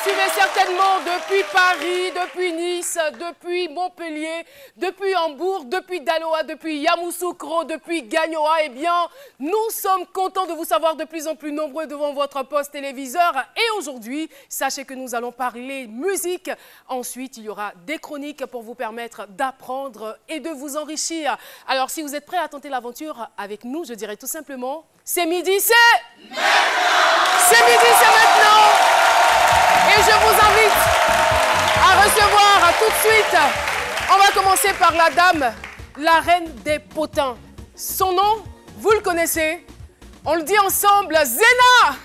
suivez certainement depuis Paris, depuis Nice, depuis Montpellier, depuis Hambourg, depuis Daloa, depuis Yamoussoukro, depuis Gagnoa. Eh bien, nous sommes contents de vous savoir de plus en plus nombreux devant votre poste téléviseur. Et aujourd'hui, sachez que nous allons parler musique. Ensuite, il y aura des chroniques pour vous permettre d'apprendre et de vous enrichir. Alors, si vous êtes prêts à tenter l'aventure avec nous, je dirais tout simplement, c'est midi, c'est maintenant. C'est midi, c'est maintenant. Et je vous invite à recevoir tout de suite. On va commencer par la dame, la reine des potins. Son nom, vous le connaissez. On le dit ensemble, Zena.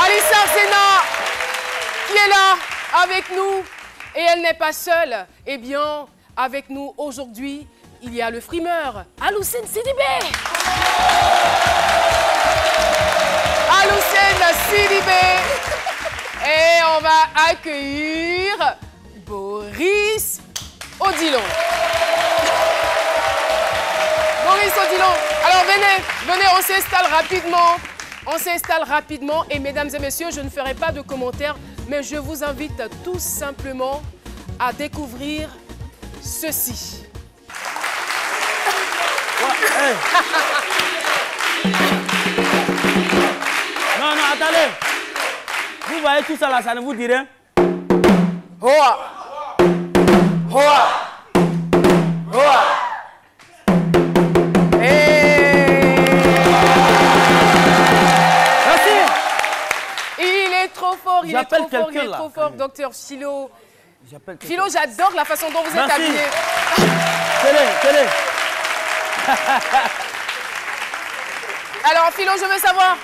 Alissa Zena, qui est là avec nous. Et elle n'est pas seule. Eh bien, avec nous aujourd'hui, il y a le frimeur, Aloussène Sidibé. Aloussène Sidibé. Et on va accueillir Boris Odilon. Boris Odilon. Alors venez, on s'installe rapidement. On s'installe rapidement. Et mesdames et messieurs, je ne ferai pas de commentaires, mais je vous invite tout simplement à découvrir ceci. Hey. Non, attendez. Vous voyez tout ça là, ça ne vous dit rien? Hoa. Hoa. Hoa. Merci. Il est trop fort, il est trop fort, docteur Philo. Philo, j'adore la façon dont vous êtes habillé. Télé. Alors, Philo, je veux savoir.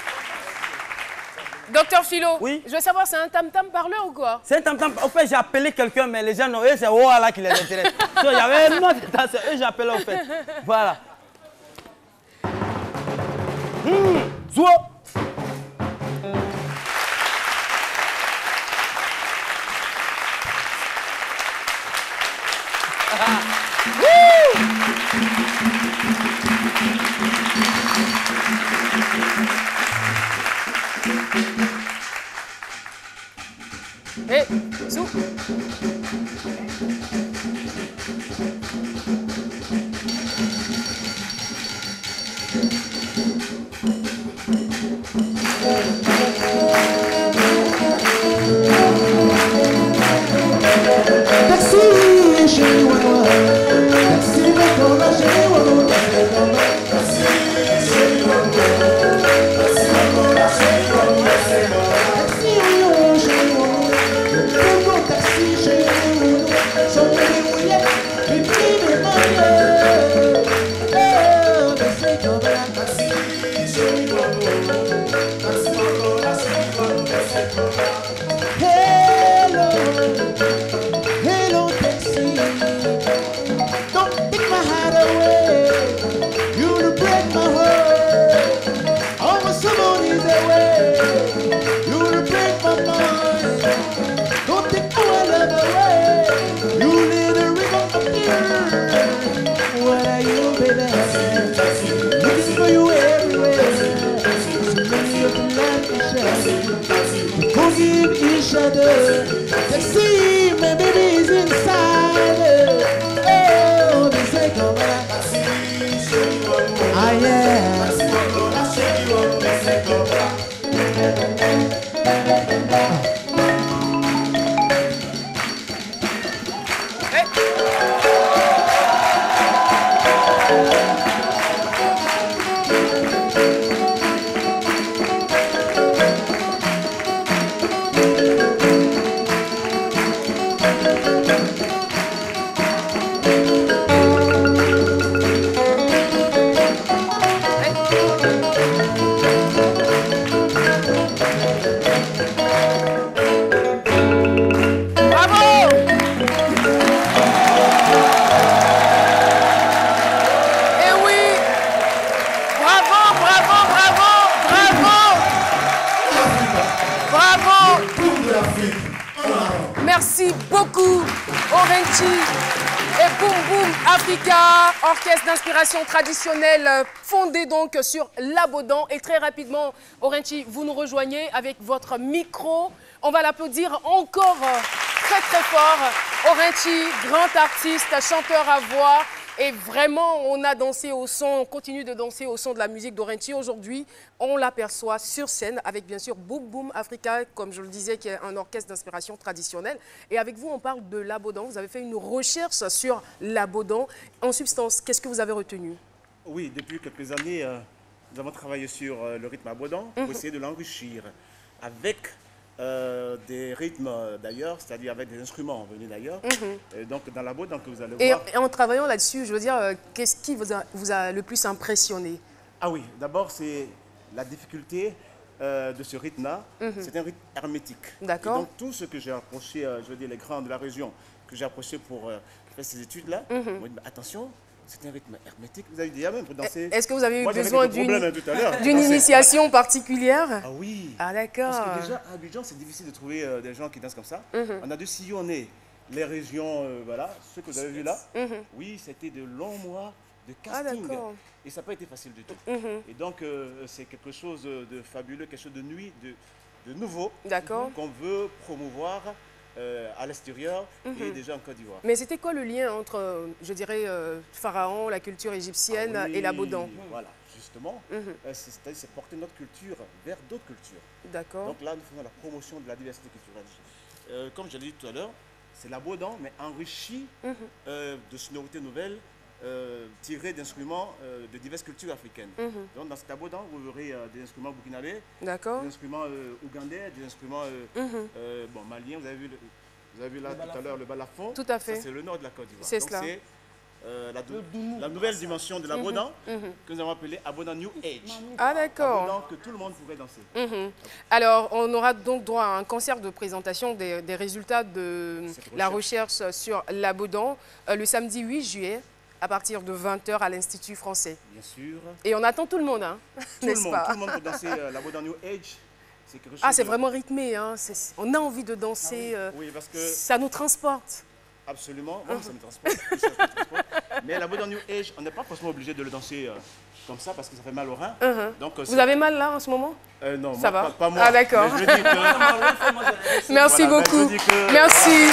Docteur Philo, oui? Je veux savoir, c'est un tam-tam parleur ou quoi? C'est un tam-tam. En fait, j'ai appelé quelqu'un, mais les gens n'ont rien. C'est voilà qui les intéresse. Il y avait un autre, c'est eux j'ai appelé en fait. Voilà. Zouo. Hey, zou. Taxi, my baby's inside. Oh, they say come on. Ah yeah. Merci beaucoup, Orenchi Et Boom Boom Africa, orchestre d'inspiration traditionnelle fondé donc sur l'Abodan. Et très rapidement, Orenchi, vous nous rejoignez avec votre micro. On va l'applaudir encore très très fort. Orenchi, grand artiste, chanteur à voix. Et vraiment, on a dansé au son, on continue de danser au son de la musique d'Orenchi. Aujourd'hui, on l'aperçoit sur scène avec bien sûr Boom Boom Africa, comme je le disais, qui est un orchestre d'inspiration traditionnelle. Et avec vous, on parle de l'Abodan. Vous avez fait une recherche sur l'Abodan. En substance, qu'est-ce que vous avez retenu? Oui, depuis quelques années, nous avons travaillé sur le rythme Abodan pour essayer de l'enrichir avec des rythmes d'ailleurs, c'est-à-dire avec des instruments venus d'ailleurs. Donc dans l'Abodan que vous allez voir. Et en travaillant là-dessus, je veux dire, qu'est-ce qui vous a le plus impressionné? Ah oui, d'abord c'est la difficulté de ce rythme-là. C'est un rythme hermétique. D'accord. Donc tout ce que j'ai approché, je veux dire les grands de la région, que j'ai approché pour faire ces études-là, m'ont dit, attention, c'est un rythme hermétique. Vous avez dit, même pour danser. Est-ce que vous avez eu Moi, besoin d'une initiation particulière? Ah oui. Ah d'accord. Parce que déjà, à Abidjan, c'est difficile de trouver des gens qui dansent comme ça. On a dû sillonner les régions, voilà, ce que vous avez vu là. Oui, c'était de longs mois de casting. Et ça n'a pas été facile du tout. Et donc, c'est quelque chose de fabuleux, quelque chose de nuit, de nouveau, qu'on veut promouvoir à l'extérieur et déjà en Côte d'Ivoire. Mais c'était quoi le lien entre, je dirais, Pharaon, la culture égyptienne et l'Abodan? Voilà, justement, c'est porter notre culture vers d'autres cultures. D'accord. Donc là, nous faisons la promotion de la diversité culturelle. Comme je l'ai dit tout à l'heure, c'est l'Abodan, mais enrichi de sonorités nouvelles tirées d'instruments de diverses cultures africaines. Donc dans cet Abodan, vous verrez des instruments burkinabés, des instruments ougandais, des instruments maliens. Vous avez vu là tout à l'heure le balafon. Tout à fait. C'est le nord de la Côte d'Ivoire. C'est cela. La nouvelle dimension de l'Abodan que nous avons appelée Abodan New Age. Ah d'accord. Abodan que tout le monde pourrait danser. Alors, on aura donc droit à un concert de présentation des résultats de la recherche sur l'Abodan le samedi 8 juillet à partir de 20 h à l'Institut français. Bien sûr. Et on attend tout le monde, hein, n'est-ce pas? Tout le monde peut danser l'Abodan New Age. C'est vraiment rythmé, hein. On a envie de danser, oui, parce que ça nous transporte. Absolument, moi ça me transporte. Mais l'Abodan New Age, on n'est pas forcément obligé de le danser comme ça parce que ça fait mal au rein. Donc, vous avez mal là en ce moment? Non, ça va. Pas moi. Ah d'accord. Merci beaucoup. Merci.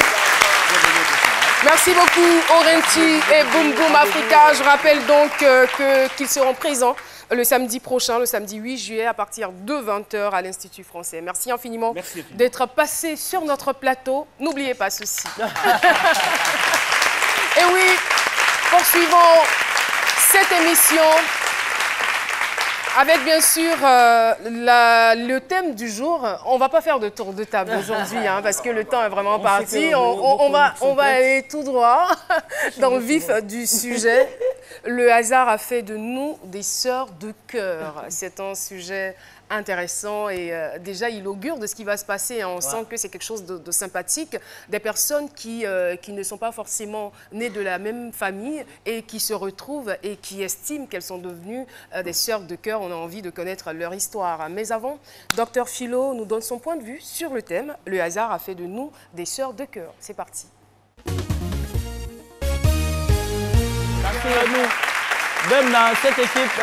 Merci beaucoup Orenchi et Boom Boom Africa. Je rappelle donc qu'ils seront présents le samedi prochain, le samedi 8 juillet à partir de 20 h à l'Institut français. Merci infiniment d'être passé sur notre plateau. N'oubliez pas ceci. Et oui, poursuivons cette émission avec bien sûr le thème du jour. On ne va pas faire de tour de table aujourd'hui hein, parce que le temps est vraiment parti. On va aller tout droit dans le vif du sujet. Le hasard a fait de nous des sœurs de cœur. C'est un sujet intéressant et déjà il augure de ce qui va se passer. On sent que c'est quelque chose de sympathique. Des personnes qui ne sont pas forcément nées de la même famille et qui se retrouvent et qui estiment qu'elles sont devenues des sœurs de cœur. On a envie de connaître leur histoire. Mais avant, Dr Philo nous donne son point de vue sur le thème. Le hasard a fait de nous des sœurs de cœur. C'est parti. Même dans cette équipe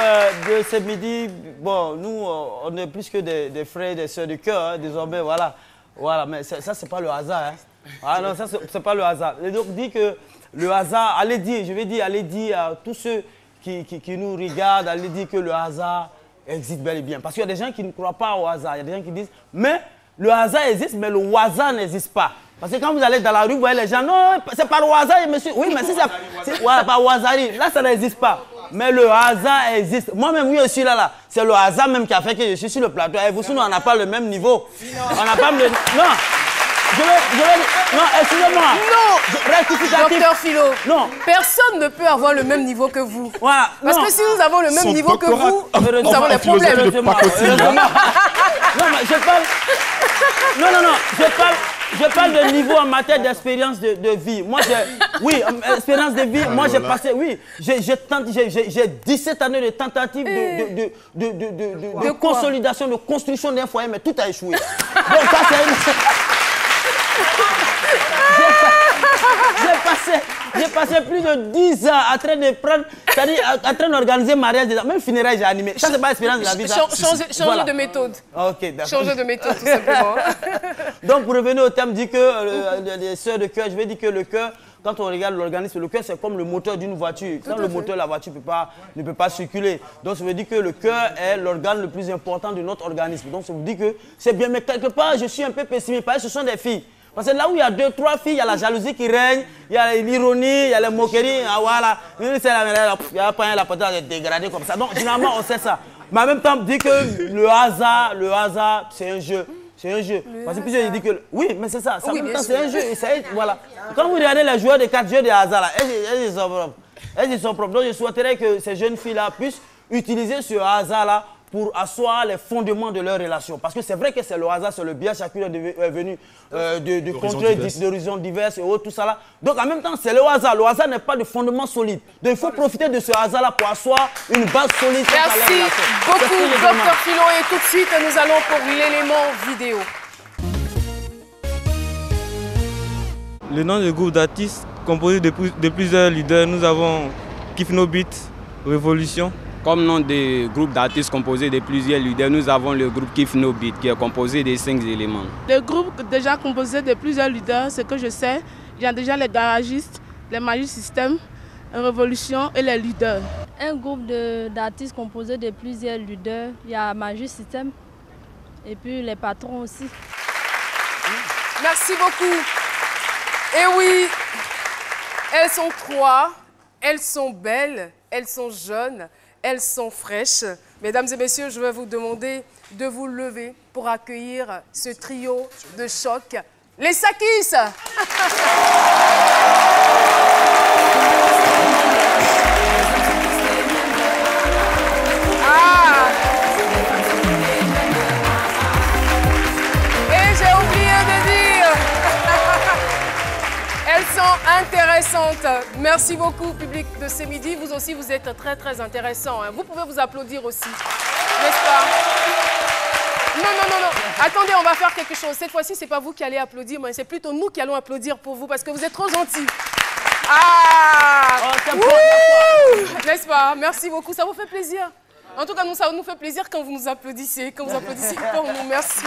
de ce midi, bon, nous, on est plus que des frères et des sœurs du cœur, hein, désormais, voilà. Voilà, mais ça, c'est pas le hasard. Hein. Ah non, ça, c'est pas le hasard. Et donc, dit que le hasard, allez dire à tous ceux qui nous regardent, allez dire que le hasard existe bel et bien. Parce qu'il y a des gens qui ne croient pas au hasard. Il y a des gens qui disent, mais le hasard existe, mais le hasard n'existe pas. Parce que quand vous allez dans la rue, vous voyez les gens, non, c'est par le hasard, monsieur. Oui, mais si c'est voilà, par hasard, là, ça n'existe pas. Mais le hasard existe. Moi-même, oui, je suis là. C'est le hasard même qui a fait que je suis sur le plateau. Et vous, sinon, on n'a pas le même niveau. On n'a pas le... Non. Non, excusez-moi. Non. Rectificatif. Docteur Philo. Non. Personne ne peut avoir le même niveau que vous. Voilà. Parce que si nous avons le même niveau que vous, nous avons des problèmes. Non, mais je parle... Non. Je parle de niveau en matière d'expérience de vie. Moi, expérience de vie, moi j'ai passé, j'ai 17 années de tentative de consolidation, de construction d'un foyer, mais tout a échoué. Donc ça, c'est une... passé plus de 10 ans en train de prendre, c'est-à-dire en train d'organiser mariage, même funérailles, j'ai animé. Ça, c'est pas l'expérience de la vie. Changer de méthode. Ok, d'accord. Changer de méthode, tout simplement. Donc, pour revenir au thème, dit que les sœurs de cœur, je vais dire que le cœur, quand on regarde l'organisme, le cœur, c'est comme le moteur d'une voiture. Sans le moteur, la voiture ne peut pas circuler. Donc, ça veut dire que le cœur est l'organe le plus important de notre organisme. Donc, ça veut dire que c'est bien. Mais quelque part, je suis un peu pessimiste parce que ce sont des filles. Parce que là où il y a 2, 3 filles, il y a la jalousie qui règne, il y a l'ironie, il y a les moqueries. Ah voilà, il y a pas la potence dégradée comme ça. Donc, généralement, on sait ça. Mais en même temps, on dit que le hasard, c'est un jeu. C'est un jeu. Parce que plusieurs disent que... Oui, mais c'est ça. En même temps, c'est un jeu. Voilà. Quand vous regardez les joueurs de 4 jeux de hasard, là, elles sont propres. Elles sont propres. Donc, je souhaiterais que ces jeunes filles-là puissent utiliser ce hasard-là pour asseoir les fondements de leur relation. Parce que c'est vrai que c'est le hasard, c'est le bien, chacune est venu de contrées, d'horizons diverses et autres, tout ça là. Donc en même temps, c'est le hasard. Le hasard n'est pas de fondement solide. Donc il faut profiter de ce hasard-là pour asseoir une base solide. Merci beaucoup, Dr Philo. Et tout de suite, nous allons pour l'élément vidéo. Le nom du groupe d'artistes composé de plusieurs leaders, nous avons Kiff No Beat, Révolution. Comme nom de groupe d'artistes composé de plusieurs leaders, nous avons le groupe Kiff No Beat qui est composé de 5 éléments. Le groupe déjà composé de plusieurs leaders, ce que je sais, il y a déjà les garagistes, les Magic System, Révolution et les leaders. Un groupe d'artistes composé de plusieurs leaders, il y a Magic System et puis les patrons aussi. Merci beaucoup. Et oui, elles sont 3, elles sont belles, elles sont jeunes. Elles sont fraîches. Mesdames et messieurs, je vais vous demander de vous lever pour accueillir ce trio de choc. Les Sakis. Ah. Et j'ai oublié de dire, elles sont intéressantes. Merci beaucoup, public de ce midi. Vous aussi, vous êtes très, très intéressants. Vous pouvez vous applaudir aussi, n'est-ce pas? Non. Attendez, on va faire quelque chose. Cette fois-ci, ce n'est pas vous qui allez applaudir, mais c'est plutôt nous qui allons applaudir pour vous parce que vous êtes trop gentils. Ah! N'est-ce pas? Merci beaucoup. Ça vous fait plaisir? En tout cas, ça nous fait plaisir quand vous nous applaudissez. Quand vous applaudissez pour nous. Merci.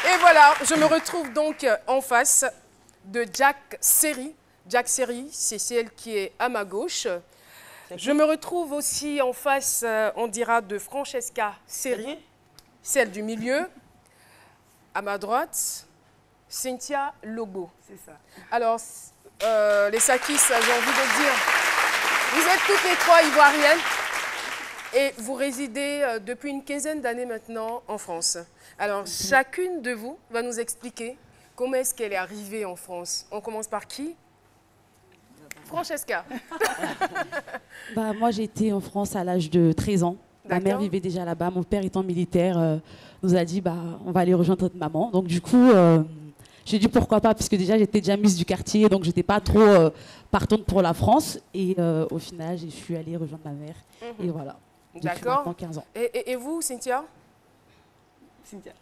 Et voilà, je me retrouve donc en face de Jack Seri. Jack Seri, c'est celle qui est à ma gauche. Je me retrouve aussi en face, on dira, de Francesca Seri, celle du milieu. À ma droite, Cynthia Logo. C'est ça. Alors, les Sakis, j'ai envie de dire, vous êtes toutes les 3 ivoiriennes et vous résidez depuis une quinzaine d'années maintenant en France. Alors, chacune de vous va nous expliquer comment est-ce qu'elle est arrivée en France. On commence par qui? Francesca. Moi, j'ai été en France à l'âge de 13 ans. Ma mère vivait déjà là-bas. Mon père étant militaire, nous a dit on va aller rejoindre notre maman. Donc, du coup, j'ai dit pourquoi pas, puisque déjà, j'étais déjà Miss du quartier. Donc, je n'étais pas trop partante pour la France. Et au final, je suis allée rejoindre ma mère. Et voilà. D'accord. 15 ans. Et vous, Cynthia? Cynthia.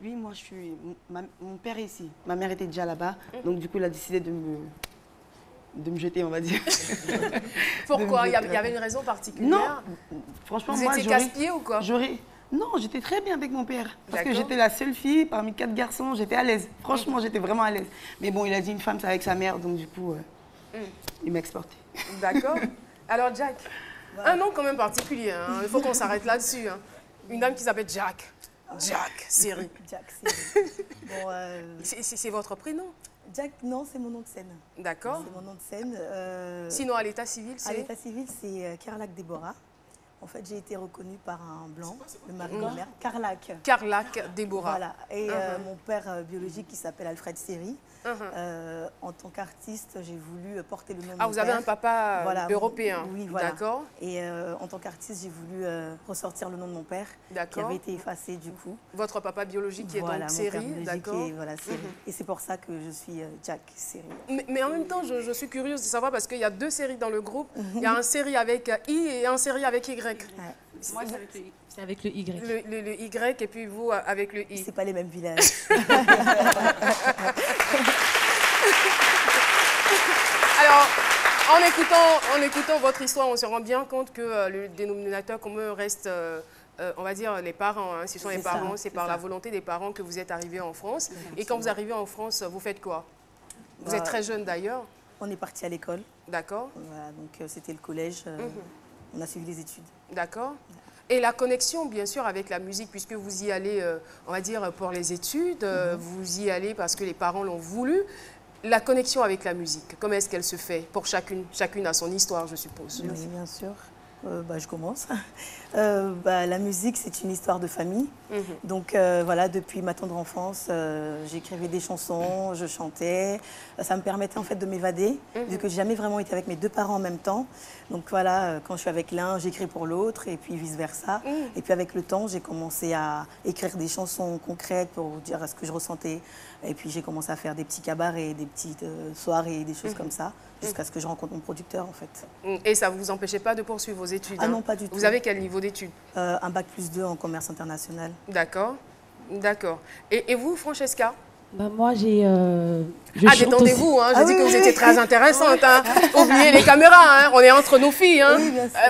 Oui, moi, je suis... Mon père est ici. Ma mère était déjà là-bas. Donc, du coup, il a décidé de me jeter, on va dire. Pourquoi? Il y avait une raison particulière? Non, franchement, vous moi, étiez casse-pied ou quoi? Non, j'étais très bien avec mon père. Parce que j'étais la seule fille parmi 4 garçons. J'étais à l'aise. Franchement, j'étais vraiment à l'aise. Mais bon, il a dit une femme, c'est avec sa mère. Donc, du coup, il m'a exporté. D'accord. Alors, Jack, un nom quand même particulier. Hein. Il faut qu'on s'arrête là-dessus. Hein. Une dame qui s'appelle Jack. Jack Seri. Jack Seri. Bon, c'est votre prénom? Jack, non, c'est mon nom de scène. D'accord. C'est mon nom de scène. Sinon, à l'état civil, c'est? À l'état civil, c'est Carlac Déborah. En fait, j'ai été reconnue par un blanc, le mari de ma mère, Carlac. Carlac Déborah. Voilà. Et mon père biologique qui s'appelle Alfred Seri. En tant qu'artiste, j'ai voulu porter le nom de mon père. Ah, vous avez un papa européen. Oui, voilà. D'accord. Et en tant qu'artiste, j'ai voulu ressortir le nom de mon père, qui avait été effacé du coup. Votre papa biologique qui est donc Seri, d'accord. Voilà, Seri. Et c'est pour ça que je suis Jack Seri. Mais en même temps, je suis curieuse de savoir parce qu'il y a 2 séries dans le groupe. Il y a un Seri avec I et un Seri avec Y. Moi, c'est avec le I. C'est avec le Y. Le Y et puis vous avec le I. C'est pas les mêmes villages. Alors, en écoutant votre histoire, on se rend bien compte que le dénominateur commun reste, on va dire, les parents. Hein. Ce sont les parents, c'est par la volonté des parents que vous êtes arrivés en France. Et quand vous arrivez en France, vous faites quoi? Vous êtes très jeune d'ailleurs. On est parti à l'école. D'accord. Voilà, donc c'était le collège. On a suivi les études. D'accord. Et la connexion, bien sûr, avec la musique, puisque vous y allez, on va dire, pour les études, vous y allez parce que les parents l'ont voulu. La connexion avec la musique, comment est-ce qu'elle se fait? Pour chacune a son histoire, je suppose. Oui, bien sûr. Je commence. La musique, c'est une histoire de famille. Donc voilà, depuis ma tendre enfance, j'écrivais des chansons, je chantais. Ça me permettait en fait de m'évader, vu que j'ai jamais vraiment été avec mes deux parents en même temps. Donc voilà, quand je suis avec l'un, j'écris pour l'autre, et puis vice-versa. Et puis avec le temps, j'ai commencé à écrire des chansons concrètes pour dire ce que je ressentais. Et puis j'ai commencé à faire des petits cabarets, des petites soirées, des choses comme ça, jusqu'à ce que je rencontre mon producteur en fait. Et ça ne vous empêchait pas de poursuivre vos études? Ah non, pas du tout. Vous avez quel niveau d'études? Un bac +2 en commerce international. D'accord, d'accord. Et vous, Francesca? Moi, j'ai... détendez-vous, hein. Je dis que vous étiez très intéressante. Hein. Oubliez les caméras, hein. On est entre nos filles. Hein.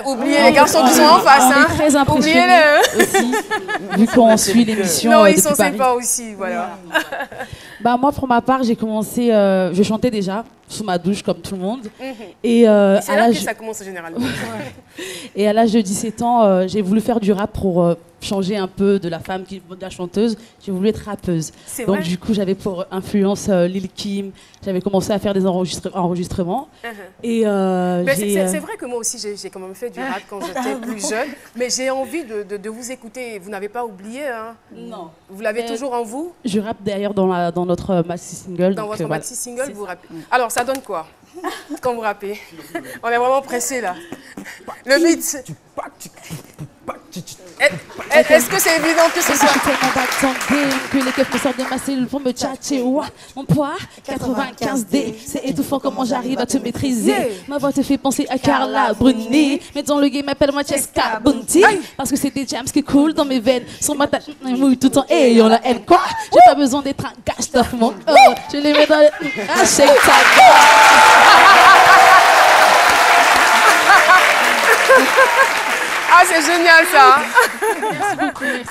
Oubliez les garçons qui sont en face. On est très impressionnés aussi, vu qu'on suit l'émission. Non, ils sont sympas aussi, voilà. Moi, pour ma part, j'ai commencé... je chantais déjà sous ma douche, comme tout le monde. Et c'est là que ça commence généralement. Et à l'âge de 17 ans, j'ai voulu faire du rap pour changer un peu de la femme, de la chanteuse. J'ai voulu être rappeuse. Donc du coup, j'avais pour influence Lil Kim. J'avais commencé à faire des enregistrements. Et c'est vrai que moi aussi, j'ai quand même fait du rap quand j'étais plus jeune. Mais j'ai envie de vous écouter. Vous n'avez pas oublié, hein? Non. Vous l'avez toujours en vous? Je rappe d'ailleurs dans notre maxi single. Dans votre maxi single, vous rappez. Alors, ça donne quoi quand vous rappez? On est vraiment pressé là. Le beat. Est-ce que c'est évident que ce soit... Je suis tellement battante que les keufs me sortent de ma cellule pour me tchatcher. Mon poids, 95D. C'est étouffant comment j'arrive à te maîtriser. Ma voix te fait penser à Carla Bruni. Mais dans le game, appelle-moi Cheska Bunty. Parce que c'est des jams qui coulent dans mes veines. Son matin, mouille tout le temps. Et on la haine quoi? J'ai pas besoin d'être un cash stuff, mon je les mets dans le... Ah, shake Ah, c'est génial ça.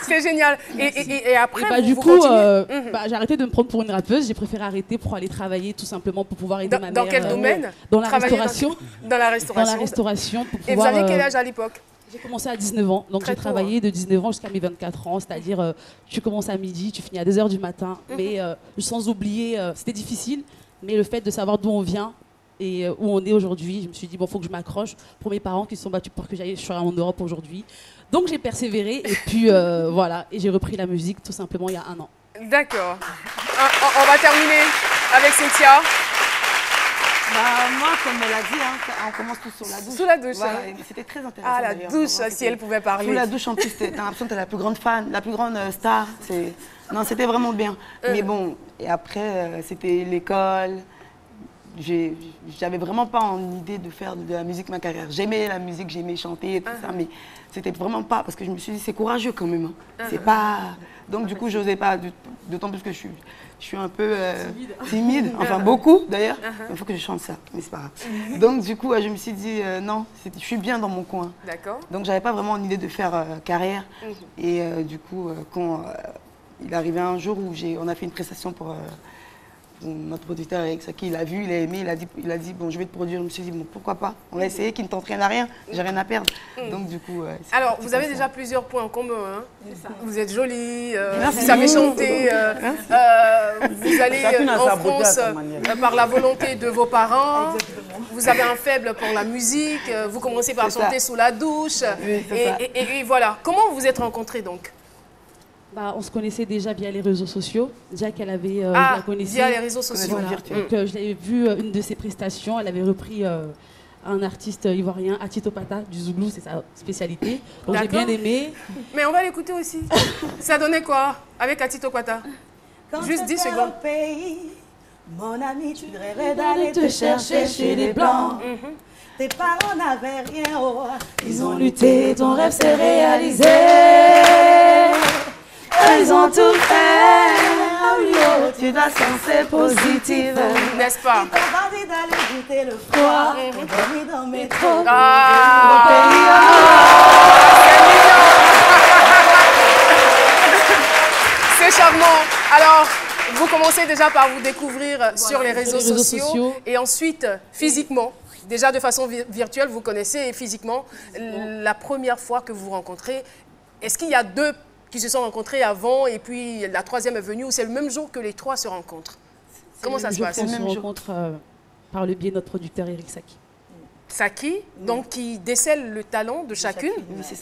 C'est génial. Et après, du coup, j'ai arrêté de me prendre pour une rappeuse. J'ai préféré arrêter pour aller travailler tout simplement pour pouvoir aider ma mère. Dans quel domaine? Dans la restauration. Dans la restauration. Dans la restauration. Pour pouvoir, et vous aviez quel âge à l'époque? J'ai commencé à 19 ans. Donc j'ai travaillé de 19 ans jusqu'à mes 24 ans. C'est-à-dire, tu commences à midi, tu finis à 2 h du matin. Mais sans oublier, c'était difficile. Mais le fait de savoir d'où on vient, et où on est aujourd'hui, je me suis dit, bon, il faut que je m'accroche pour mes parents qui se sont battus pour que je sois en Europe aujourd'hui. Donc j'ai persévéré et puis voilà, et j'ai repris la musique tout simplement il y a 1 an. D'accord. On va terminer avec Cynthia. Moi, comme elle a dit, on commence tous sur la douche. Sous la douche. Voilà, c'était très intéressant. Ah, la douche, si elle pouvait parler. Sous la douche, en plus, t'as l'impression que t'es la plus grande fan, la plus grande star. Non, c'était vraiment bien. Mais bon, et après, c'était l'école. J'avais vraiment pas en idée de faire de la musique ma carrière. J'aimais la musique, j'aimais chanter et tout ça, mais c'était vraiment pas, parce que je me suis dit, c'est courageux quand même. C'est pas... Donc du coup, j'osais pas, d'autant plus que je suis un peu timide, enfin beaucoup d'ailleurs. Il faut que je chante ça, mais c'est pas grave. Donc du coup, je me suis dit, non, je suis bien dans mon coin. D'accord. Donc j'avais pas vraiment l'idée de faire carrière. Et du coup, quand il est arrivé un jour où on a fait une prestation pour... notre producteur Alex, qui il a vu, il a aimé, il a dit bon, je vais te produire. Je me suis dit bon, pourquoi pas, on va essayer, qui ne tente rien à rien, j'ai rien à perdre. Donc du coup. Alors vous avez déjà plusieurs points en commun. Hein. Vous êtes jolie, vous savez chanter, vous allez en France par la volonté de vos parents. Vous avez un faible pour la musique, vous commencez par chanter sous la douche. Et voilà. Comment vous vous êtes rencontrés donc? On se connaissait déjà via les réseaux sociaux. Déjà qu'elle avait, je la connaissais. Via les réseaux sociaux. Voilà. Donc je l'avais vu une de ses prestations. Elle avait repris un artiste ivoirien, Atito Pata, du Zouglou, c'est sa spécialité. Donc j'ai bien aimé. Mais on va l'écouter aussi. Ça donnait quoi avec Atito Pata? Juste 10 secondes. Pays, mon ami, tu rêvais d'aller te chercher chez les Blancs. Tes parents n'avaient rien, ils ont lutté, ton rêve s'est réalisé. Ils ont tout fait, tu dois penser positive. N'est-ce pas? allé goûter le froid. Dormi dans mes métro. C'est charmant. Alors, vous commencez déjà par vous découvrir sur les réseaux sociaux et ensuite physiquement. Déjà de façon virtuelle, vous connaissez et physiquement, la première fois que vous rencontrez, est-ce qu'il y a deux qui se sont rencontrés avant et puis la troisième est venue ou c'est le même jour que les trois se rencontrent? Comment ça se passe? On se rencontre par le biais de notre producteur Eric Saki. Saki, donc qui décèle le talent de chacune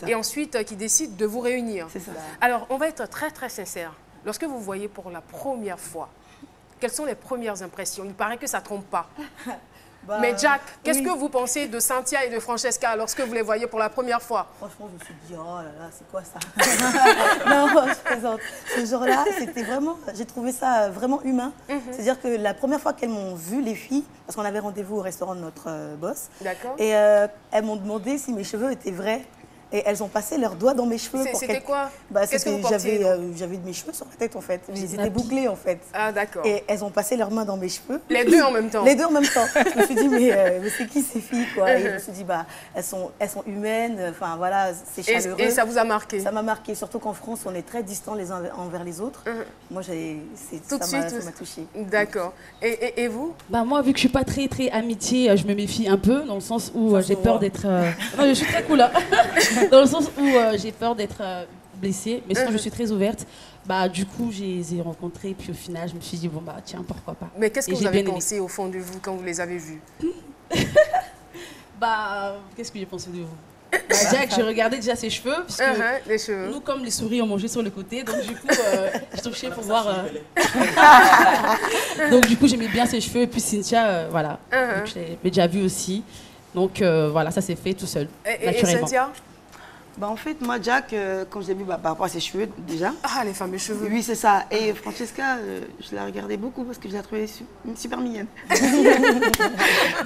et ensuite qui décide de vous réunir. C'est ça. Alors, on va être très très sincère. Lorsque vous voyez pour la première fois, quelles sont les premières impressions? Il paraît que ça ne trompe pas. Mais Jack, qu'est-ce que vous pensez de Cynthia et de Francesca lorsque vous les voyez pour la première fois? Franchement, je me suis dit, oh là là, c'est quoi ça? Non, je plaisante. Ce jour-là, c'était vraiment, j'ai trouvé ça vraiment humain. C'est-à-dire que la première fois qu'elles m'ont vu, les filles, parce qu'on avait rendez-vous au restaurant de notre boss, et elles m'ont demandé si mes cheveux étaient vrais. Et elles ont passé leurs doigts dans mes cheveux. C'était quoi? Qu'est-ce que vous portiez? J'avais mes cheveux sur la tête en fait. Ils étaient bouclés en fait. Ah d'accord. Et elles ont passé leurs mains dans mes cheveux. Les deux en même temps? Les deux en même temps. Je me suis dit mais c'est qui ces filles quoi? Et je me suis dit bah elles sont humaines. Enfin voilà, c'est chaleureux. Et ça vous a marqué? Ça m'a marqué, surtout qu'en France on est très distants les uns envers les autres. Moi ça m'a touchée. D'accord. Et vous? Bah moi vu que je suis pas très amitié, je me méfie un peu dans le sens où j'ai peur d'être. Non je suis très cool là. Dans le sens où j'ai peur d'être blessée, mais sinon je suis très ouverte. Bah, du coup, je les ai rencontrés, puis au final, je me suis dit, bon, bah, tiens, pourquoi pas. Mais qu'est-ce que vous avez pensé au fond de vous quand vous les avez vus? Bah, qu'est-ce que j'ai pensé de vous? Bah, Jack, j'ai regardé déjà ses cheveux, parce que les cheveux. Nous, comme les souris, on mangeait sur le côté, donc du coup, je touchais pour voir. Donc, du coup, j'aimais bien ses cheveux, et puis Cynthia, voilà. Donc, je l'ai déjà vu aussi. Donc, voilà, ça s'est fait tout seul, naturellement. Et Cynthia? Bah en fait, moi, Jack, quand j'ai vu par rapport à ses cheveux, déjà. Ah, les fameux cheveux. Oui, c'est ça. Et Francesca, je la regardais beaucoup parce que je la trouvais super mignonne.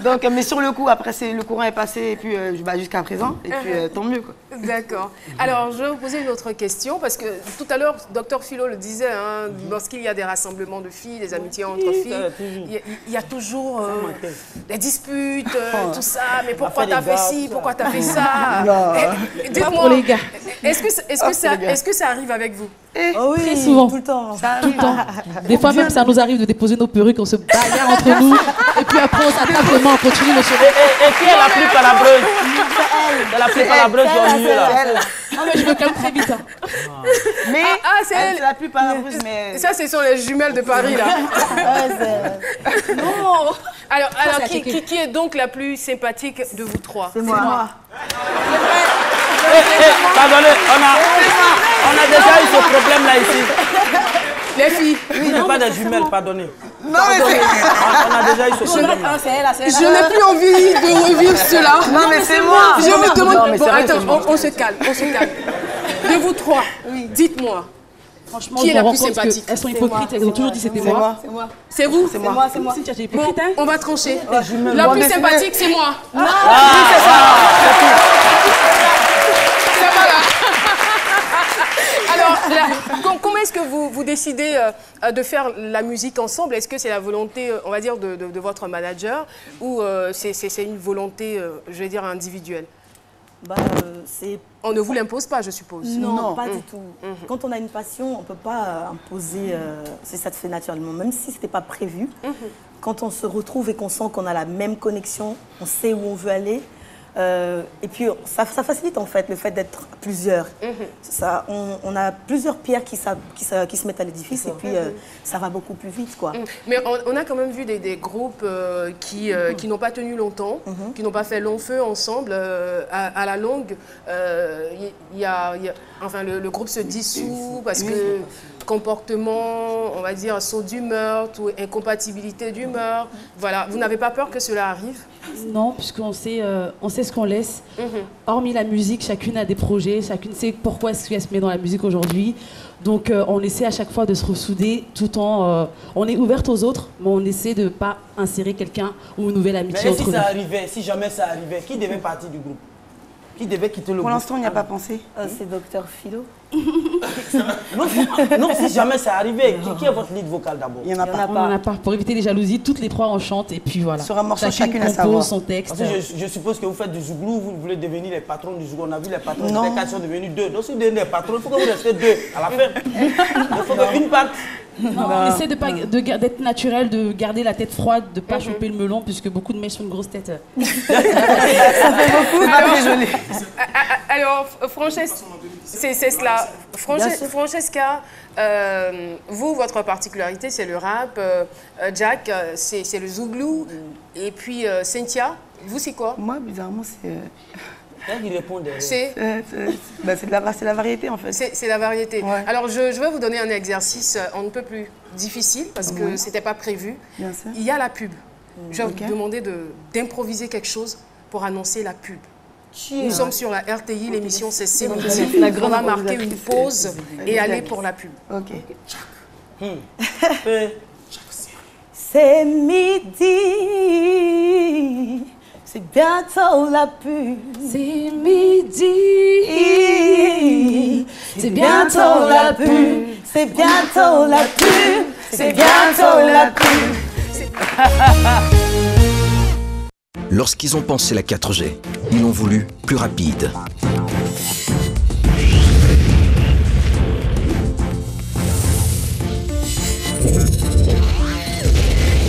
Donc, mais sur le coup, après, le courant est passé et puis jusqu'à présent. Et puis, tant mieux, quoi. D'accord. Alors, je vais vous poser une autre question parce que tout à l'heure, Dr Philo le disait, hein, lorsqu'il y a des rassemblements de filles, des amitiés entre filles, il y a toujours des disputes, tout ça. Mais pourquoi t'as fait ci, pourquoi t'as fait ça? Pour les gars. Est-ce que ça arrive avec vous? Oh oui, très souvent. Tout le temps. Tout le temps. Des fois même, ça nous arrive de déposer nos perruques, on se bagarre entre nous. Et puis après, on s'attrape vraiment, on continue le chemin. Et qui est la plus palabreuse? C'est la plus palabreuse au milieu, là. Non, mais je me calme très vite. Mais c'est elle. C'est la plus palabreuse, mais... Ça, ce sont les jumelles de Paris, là. Non. Alors qui est donc la plus sympathique de vous trois? C'est moi. Pardonnez, on a déjà eu ce problème-là ici. Les filles. Oui, non, pas des jumelles, pardonnez. Non, mais on a déjà eu ce problème-là. Je n'ai plus envie de revivre cela. Non, mais c'est moi. Je me demande... Bon, attends, on se calme, De vous trois, dites-moi. Franchement, qui est la plus sympathique? Elles sont hypocrites, elles ont toujours dit c'était moi. C'est moi. C'est vous? C'est moi. Cynthia, j'ai hypocrite, hein? On va trancher. La plus sympathique, c'est moi. Non. C'est voilà. Alors, comment est-ce que vous décidez de faire la musique ensemble? Est-ce que c'est la volonté, on va dire, de votre manager ou c'est une volonté, je vais dire, individuelle? On ne vous l'impose pas, je suppose. Non, pas du tout. Quand on a une passion, on ne peut pas imposer, ça se fait naturellement, même si ce n'était pas prévu. Quand on se retrouve et qu'on sent qu'on a la même connexion, on sait où on veut aller. Et puis, ça facilite en fait le fait d'être plusieurs. On a plusieurs pierres qui se mettent à l'édifice et puis ça va beaucoup plus vite, quoi. Mais on a quand même vu des groupes qui n'ont pas tenu longtemps, qui n'ont pas fait long feu ensemble. À la longue, enfin, le groupe se dissout parce que comportement, on va dire, saut d'humeur, incompatibilité d'humeur. Voilà. Vous n'avez pas peur que cela arrive? Non, puisqu'on sait ce qu'on laisse. Hormis la musique, chacune a des projets, chacune sait pourquoi est-ce qu'elle se met dans la musique aujourd'hui. Donc on essaie à chaque fois de se ressouder tout en... on est ouverte aux autres, mais on essaie de ne pas insérer quelqu'un ou une nouvelle amitié mais entre nous. Si jamais ça arrivait, qui devait partir du groupe? qui devait quitter le groupe. Pour l'instant, on n'y a pas pensé. C'est Docteur Philo. Non, si jamais c'est arrivé, qui est votre lead vocal d'abord? Il n'y en a pas. On n'en a pas. Pour éviter les jalousies, toutes les trois on chante et puis voilà. Sur un morceau, chacune a sa compose voix. son texte. Parce que je suppose que vous faites du zouglou, vous voulez devenir les patrons du zouglou. On a vu les patrons Non. des 4 sont devenus 2. Donc si vous devenez les patrons, il faut que vous restez 2 à la fin. Il faut qu'une part. Non, on essaie d'être naturel, de garder la tête froide, de ne pas choper le melon, puisque beaucoup de mecs ont une grosse tête. Ça fait beaucoup, pas très joli. Alors, c'est cela. Francesca, vous, votre particularité, c'est le rap. Jack, c'est le zouglou. Et puis, Cynthia, vous, c'est quoi? Moi, bizarrement, c'est... Il répond derrière. C'est la variété, en fait. C'est la variété. Ouais. Alors, je vais vous donner un exercice on ne peut plus difficile, parce que ce n'était pas prévu. Bien sûr. Il y a la pub. Je vais vous demander d'improviser quelque chose pour annoncer la pub. Nous sommes sur la RTI, l'émission c'est Midi. On va marquer une pause et aller pour la pub. Ok. C'est midi, c'est bientôt la pub. C'est midi, c'est bientôt la pub. C'est bientôt la pub. C'est bientôt la pub. Lorsqu'ils ont pensé la 4G, ils l'ont voulu plus rapide.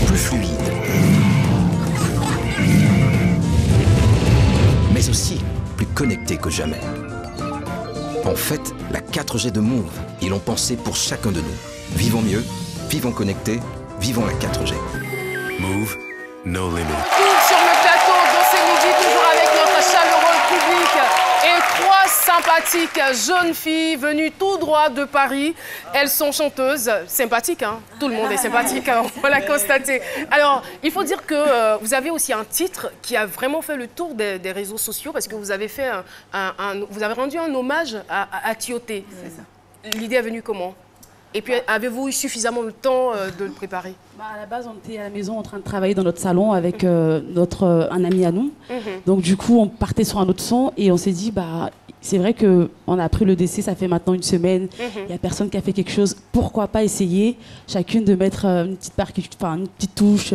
Plus fluide. Mais aussi plus connecté que jamais. En fait, la 4G de Move, ils l'ont pensé pour chacun de nous. Vivons mieux, vivons connectés, vivons la 4G. Move, no limit. Sur le plateau, dans ce midi, toujours avec notre chaleureux public et 3 sympathiques jeunes filles venues tout droit de Paris. Elles sont chanteuses, sympathiques, hein. Tout le monde est sympathique, hein, on l'a constaté. Alors, il faut dire que vous avez aussi un titre qui a vraiment fait le tour des réseaux sociaux parce que vous avez fait vous avez rendu un hommage à Tioté. L'idée est venue comment? Et puis, avez-vous eu suffisamment de temps de le préparer? À la base, on était à la maison en train de travailler dans notre salon avec un ami à nous. Donc du coup, on partait sur un autre son et on s'est dit, c'est vrai qu'on a appris le décès, ça fait maintenant une semaine. Il n'y a personne qui a fait quelque chose. Pourquoi pas essayer chacune de mettre une petite touche.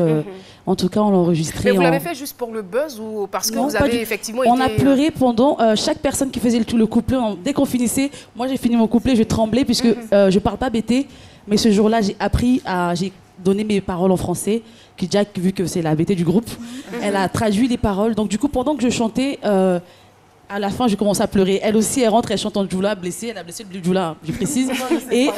En tout cas, on l'a enregistré. Mais vous l'avez fait juste pour le buzz ou parce que vous avez effectivement On a pleuré pendant chaque personne qui faisait le couplet. Dès qu'on finissait, moi j'ai fini mon couplet, je tremblais puisque je parle pas BT. Mais ce jour-là, j'ai appris j'ai donné mes paroles en français. Que Jack, vu que c'est la BT du groupe, elle a traduit les paroles. Donc du coup, pendant que je chantais, à la fin, je commence à pleurer. Elle aussi, elle rentre, elle chante en djoula, blessée. Elle a blessé le djoula, je précise. Et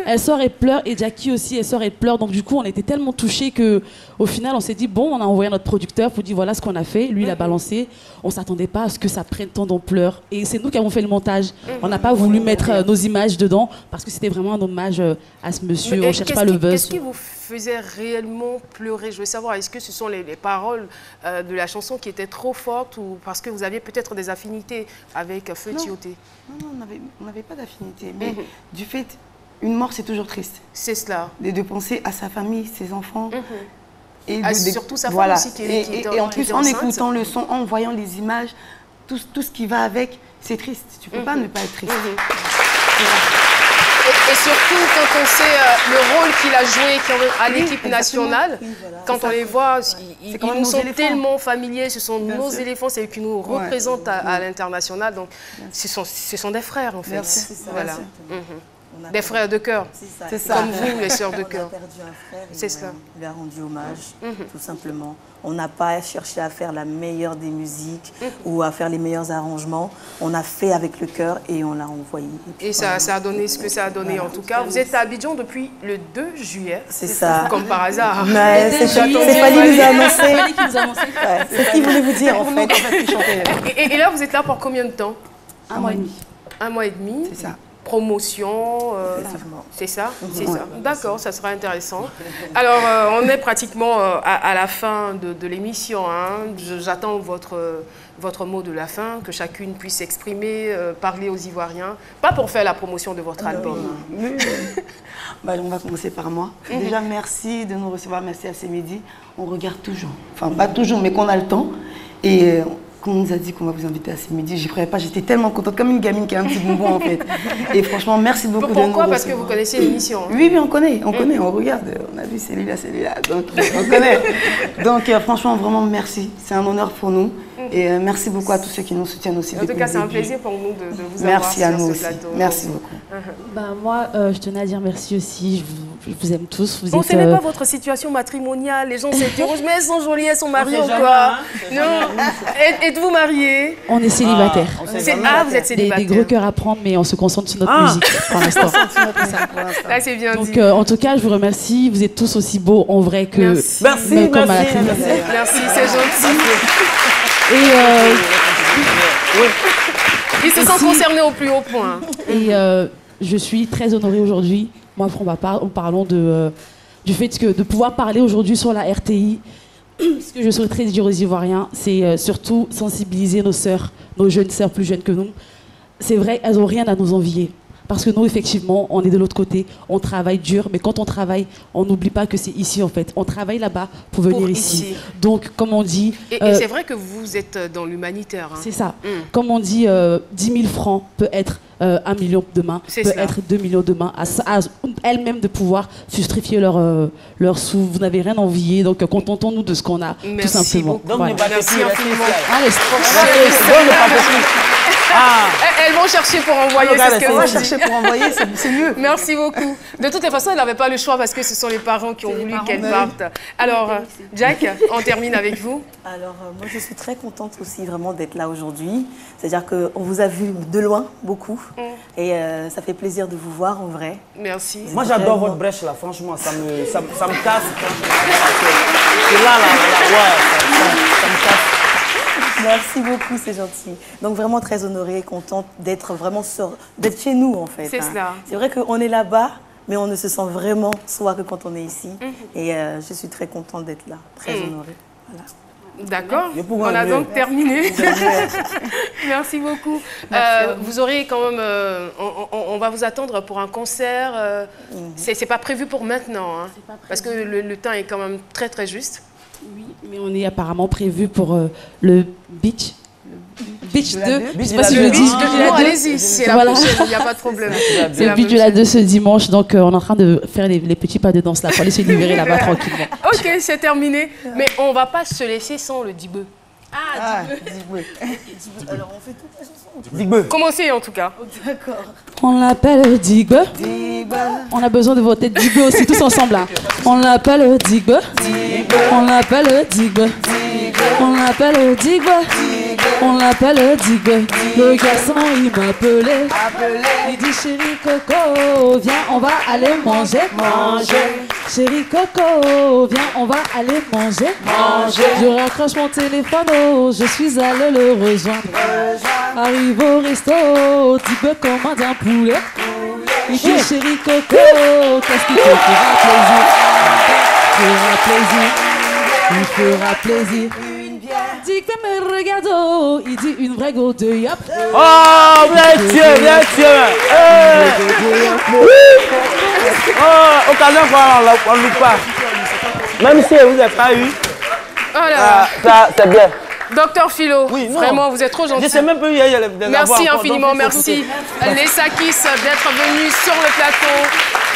elle sort, elle pleure. Et Jackie aussi, elle sort, elle pleure. Donc du coup, on était tellement touchés qu'au final, on s'est dit, bon, on a envoyé à notre producteur pour dire, voilà ce qu'on a fait. Lui, il a balancé. On ne s'attendait pas à ce que ça prenne tant d'ampleur. Et c'est nous qui avons fait le montage. On n'a pas voulu mettre nos images dedans parce que c'était vraiment un hommage à ce monsieur. On ne cherche pas le buzz. Qu'est-ce qui vous faisait réellement pleurer? Je veux savoir, est-ce que ce sont les paroles de la chanson qui étaient trop fortes ou parce que vous aviez peut-être des affinités avec Feu Tioté? Non, on n'avait pas d'affinité. Mais du fait, une mort, c'est toujours triste. C'est cela. De penser à sa famille, ses enfants. Et surtout sa femme aussi qui et en plus, en écoutant le son, en voyant les images, tout ce qui va avec, c'est triste. Tu ne peux pas ne pas être triste. Et surtout quand on sait le rôle qu'il a joué à l'équipe nationale, quand on les voit, ils nous sont tellement familiers, ce sont nos éléphants, c'est eux qui nous représentent à l'international, donc ce sont des frères en fait. Voilà. Des frères de cœur, comme vous, les sœurs de cœur. On a perdu un frère, c'est cela. Il lui a rendu hommage, tout simplement. On n'a pas cherché à faire la meilleure des musiques ou à faire les meilleurs arrangements. On a fait avec le cœur et on l'a envoyé. Et ça a donné ce que ça a donné en tout cas. Vous êtes à Abidjan depuis le 2 juillet. C'est ça. Comme par hasard. C'est Fali qui nous a annoncé. C'est ce qu'il voulait vous dire en fait. Et là, vous êtes là pour combien de temps? 1 mois et demi. 1 mois et demi. C'est ça. Promotion, c'est ça, c'est ça. D'accord, ça sera intéressant. Alors, on est pratiquement à la fin de l'émission. Hein. J'attends votre mot de la fin, que chacune puisse s'exprimer, parler aux Ivoiriens. Pas pour faire la promotion de votre album. On va commencer par moi. Déjà, merci de nous recevoir, merci à ce midi. On regarde toujours, enfin pas toujours, mais qu'on a le temps. Et quand on nous a dit qu'on va vous inviter à ce midi, j'y croyais pas, j'étais tellement contente, comme une gamine qui a un petit bonbon en fait. Et franchement, merci beaucoup de nous Pourquoi? Parce que recevoir. vous connaissez l'émission. Hein. Oui, on connaît, on regarde, on a vu celui-là, donc on connaît. Donc franchement, vraiment merci, c'est un honneur pour nous. Et merci beaucoup à tous ceux qui nous soutiennent aussi. En tout cas, c'est un plaisir pour nous de vous merci avoir à nous sur aussi. ce plateau. Merci beaucoup. Moi, je tenais à dire merci aussi. Je vous aime tous. Vous Bon, êtes, ce n'est pas votre situation matrimoniale. Les gens s'interrogent, mais elles sont jolies, elles sont mariées ou sait quoi? jamais, Non. Êtes-vous mariée? On est célibataires. Vous êtes célibataire. Des gros cœurs à prendre, mais on se concentre sur notre musique pour l'instant. Là, c'est bien Donc, dit. en tout cas, je vous remercie. Vous êtes tous aussi beaux en vrai que comme à la télé. Merci, c'est gentil. Et Ils se sentent concernés au plus haut point. Et je suis très honorée aujourd'hui, moi, en parlant du fait de pouvoir parler aujourd'hui sur la RTI. Ce que je souhaiterais dire aux Ivoiriens, c'est surtout sensibiliser nos sœurs, nos jeunes sœurs plus jeunes que nous. C'est vrai, elles n'ont rien à nous envier. Parce que nous, effectivement, on est de l'autre côté, on travaille dur, mais quand on travaille, on n'oublie pas que c'est ici, en fait. On travaille là-bas pour venir ici. Donc, comme on dit... Et c'est vrai que vous êtes dans l'humanitaire. Hein. C'est ça. Comme on dit, 10 000 francs peut être 1 million demain, peut être 2 millions demain, à elles-mêmes de pouvoir justifier leur sous. Vous n'avez rien à envier, donc contentons-nous de ce qu'on a, tout simplement. Donc, voilà. merci infiniment. Allez, Elles vont chercher pour envoyer, c'est ce qu'elles vont chercher pour envoyer, c'est mieux. Merci beaucoup. De toutes les façons, elle n'avait pas le choix parce que ce sont les parents qui ont voulu qu'elle parte. Alors, Jack, on termine avec vous. Alors, moi, je suis très contente aussi vraiment d'être là aujourd'hui. C'est-à-dire qu'on vous a vu de loin, beaucoup. Et ça fait plaisir de vous voir en vrai. Merci. Moi, j'adore votre brèche là, franchement, ça me casse. C'est là, ouais, ça me casse. Merci beaucoup, c'est gentil. Donc vraiment très honorée, contente d'être vraiment d'être chez nous en fait. C'est cela. C'est vrai qu'on est là-bas, mais on ne se sent vraiment soi que quand on est ici. Et je suis très contente d'être là, très honorée. Voilà. D'accord, on a donc terminé. Merci beaucoup. Vous aurez quand même, on va vous attendre pour un concert. C'est pas prévu pour maintenant, hein, parce que le temps est quand même très très juste. Oui, mais on est apparemment prévu pour le Beach. Beach 2, je sais pas si je le dis. Allez-y, c'est la prochaine, il n'y a pas de problème. C'est le Beach de la 2 ce dimanche, donc on est en train de faire les petits pas de danse là pour aller se libérer là-bas tranquillement. Ok, c'est terminé, mais on ne va pas se laisser sans le Digbe. Digbe. Alors on fait toute la chanson. Digbe. Commencez en tout cas. D'accord. On l'appelle Digbe. On a besoin de vos têtes Digbe aussi, tous ensemble là. On l'appelle Digbe. On l'appelle Digbe. On l'appelle Digbe. On l'appelle Digbe. Le garçon il m'appelait. Il dit chérie Coco, viens on va aller manger. Chérie Coco, viens on va aller manger. Je raccroche mon téléphone, oh, je suis allé le rejoindre. Arrive au resto, Digbe commande un poulet. Il dit chérie Coco, qu'est-ce qui te fera plaisir? Il fera plaisir. Digbe me regarde, oh, il dit une vraie go de yap. Oh, bien sûr. Oh, occasion qu'on ne loupe pas. Même si vous n'avez pas eu, ça c'est bien. Docteur Philo, oui, vraiment, vous êtes trop gentil. Je sais même pas où il y a les Merci infiniment, merci. Les Sakis d'être venus sur le plateau.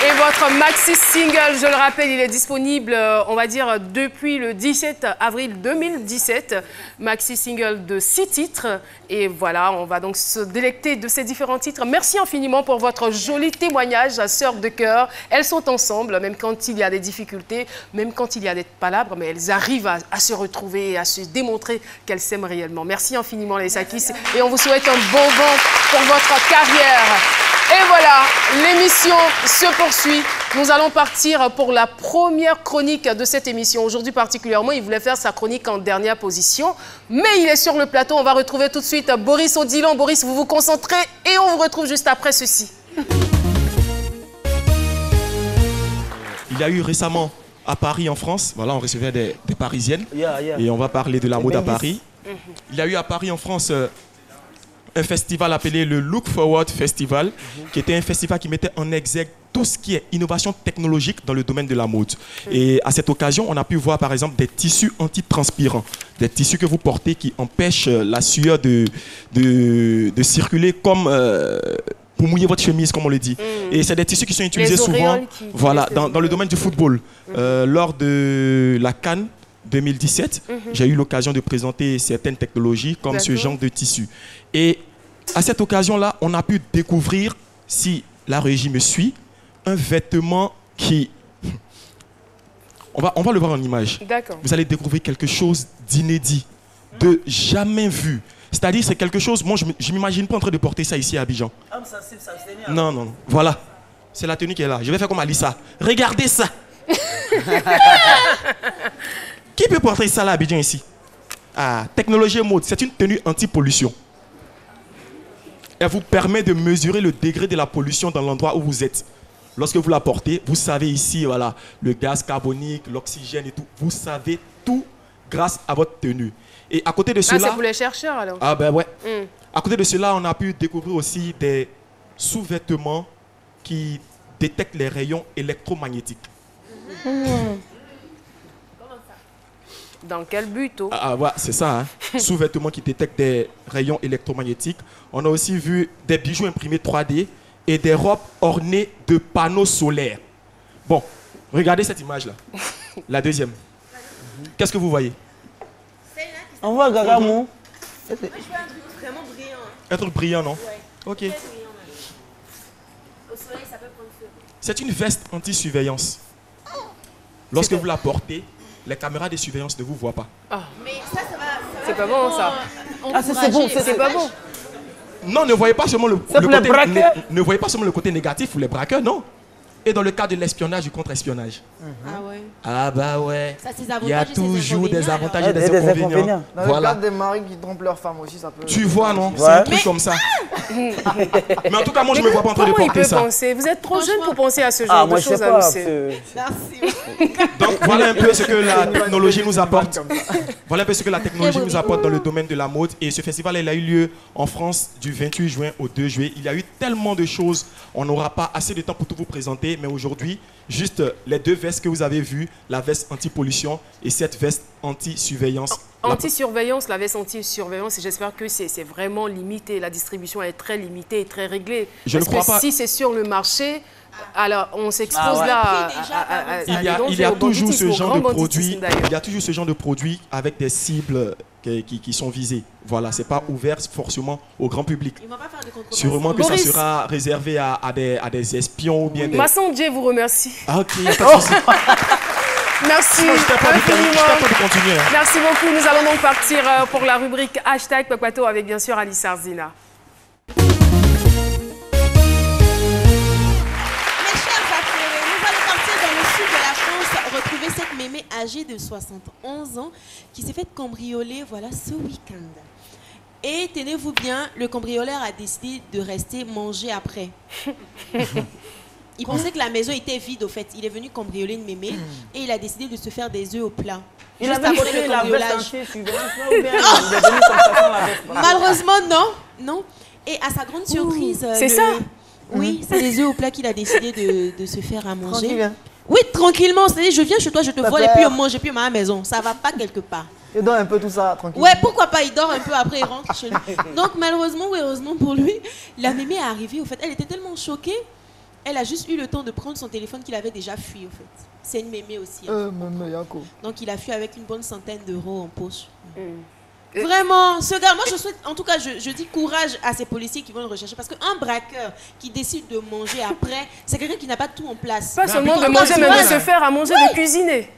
Et votre maxi single, je le rappelle, il est disponible, on va dire, depuis le 17 avril 2017. Maxi single de 6 titres. Et voilà, on va donc se délecter de ces différents titres. Merci infiniment pour votre joli témoignage, sœurs de cœur. Elles sont ensemble, même quand il y a des difficultés, même quand il y a des palabres, mais elles arrivent à se retrouver et à se démontrer qu'elles s'aiment réellement. Merci infiniment, les Sakis. Et on vous souhaite un bon vent pour votre carrière. Et voilà, l'émission se poursuit. Nous allons partir pour la première chronique de cette émission. Aujourd'hui particulièrement, il voulait faire sa chronique en dernière position, mais il est sur le plateau. On va retrouver tout de suite Boris Odilon. Boris, vous vous concentrez et on vous retrouve juste après ceci. Il y a eu récemment à Paris en France, voilà, on recevait des Parisiennes et on va parler de la mode à Paris. Il y a eu à Paris en France un festival appelé le Look Forward Festival, qui était un festival qui mettait en exergue tout ce qui est innovation technologique dans le domaine de la mode. Et à cette occasion, on a pu voir par exemple des tissus antitranspirants, des tissus que vous portez qui empêchent la sueur de circuler comme pour mouiller votre chemise, comme on le dit. Et c'est des tissus qui sont utilisés souvent voilà, dans le domaine du football. Lors de la CAN 2017, j'ai eu l'occasion de présenter certaines technologies comme ce genre de tissu. Et à cette occasion-là, on a pu découvrir, si la régie me suit, un vêtement qui... On va le voir en image. Vous allez découvrir quelque chose d'inédit, de jamais vu. C'est-à-dire, c'est quelque chose... Moi, je ne m'imagine pas en train de porter ça ici à Abidjan. Non, non. Voilà. C'est la tenue qui est là. Je vais faire comme Alissa. Regardez ça. Qui peut porter ça là à Abidjan ici? Ah, technologie et mode. C'est une tenue anti-pollution. Elle vous permet de mesurer le degré de la pollution dans l'endroit où vous êtes. Lorsque vous la portez, vous savez ici, voilà, le gaz carbonique, l'oxygène et tout. Vous savez tout grâce à votre tenue. Et à côté de cela... c'est pour les chercheurs alors. Ah ben ouais. À côté de cela, on a pu découvrir aussi des sous-vêtements qui détectent les rayons électromagnétiques. Dans quel but ouais, c'est ça. Hein. Sous-vêtements qui détectent des rayons électromagnétiques. On a aussi vu des bijoux imprimés 3D et des robes ornées de panneaux solaires. Bon, regardez cette image-là. La deuxième. Qu'est-ce que vous voyez? On voit Gagamou. Je veux un truc vraiment brillant. Un truc brillant, non? Ouais. Ok. Très brillant, même. Au soleil, ça peut prendre feu. C'est une veste anti-surveillance. Lorsque vous la portez, les caméras de surveillance ne vous voient pas. Mais ça va. C'est pas bon, ça. C'est bon, c'est pas bon. Non, ne voyez pas seulement le côté ne voyez pas seulement le côté négatif ou les braqueurs, non. Et dans le cas de l'espionnage du contre-espionnage. Ah ouais. Ah bah ouais. Ça, il y a toujours des avantages et des inconvénients. Dans le cas des maris qui trompent leurs femmes aussi, ça peut... Tu vois, non? C'est un truc comme ça. Mais en tout cas, moi, je ne me vois pas en train de porter ça. Penser? Vous êtes trop jeune pour penser à ce genre de choses à Merci. Donc, voilà un peu ce que la technologie nous apporte. Voilà un peu ce que la technologie nous apporte dans le domaine de la mode. Et ce festival, il a eu lieu en France du 28 juin au 2 juillet. Il y a eu tellement de choses. On n'aura pas assez de temps pour tout vous présenter. Mais aujourd'hui, juste les deux vestes que vous avez vues, la veste anti-pollution et cette veste anti-surveillance. Anti-surveillance, la veste anti-surveillance, et j'espère que c'est vraiment limité. La distribution est très limitée et très réglée. Je ne crois pas. Si c'est sur le marché, alors on s'expose là il y a toujours ce genre de produits. Il y a toujours ce genre de produits avec des cibles qui sont visées. Voilà, c'est pas ouvert forcément au grand public. Sûrement que ça sera réservé à des espions ou bien des... Masson Dieu vous remercie. Ah, ok, il n'y a pas de souci. Merci. Merci beaucoup. Nous allons donc partir pour la rubrique Hashtag Pakpato avec bien sûr Alice Arzina. Retrouver cette mémé âgée de 71 ans qui s'est fait cambrioler voilà, ce week-end. Et tenez-vous bien, le cambrioleur a décidé de rester manger après. Il pensait que la maison était vide au fait. Il est venu cambrioler une mémé et il a décidé de se faire des œufs au plat. Il avait pris la veste Malheureusement, non. Et à sa grande surprise... c'est ça? Oui, c'est des œufs au plat qu'il a décidé de se faire à manger. Tranquille. Oui, tranquillement. C'est-à-dire, je viens chez toi, je te vole et puis on mange et puis on mange à la maison. Ça va pas quelque part. Il dort un peu tout ça, tranquille. Ouais, pourquoi pas, il dort un peu, après il rentre chez lui. Donc malheureusement ou heureusement pour lui, la mémé est arrivée. Au fait, elle était tellement choquée, elle a juste eu le temps de prendre son téléphone qu'il avait déjà fui, au fait. C'est une mémé aussi. Donc il a fui avec une bonne centaine d'euros en poche. Vraiment, ce gars, moi je souhaite, en tout cas, je dis courage à ces policiers qui vont le rechercher. Parce qu'un braqueur qui décide de manger après, c'est quelqu'un qui n'a pas tout en place. Pas seulement de manger, mais de se faire à manger, de cuisiner.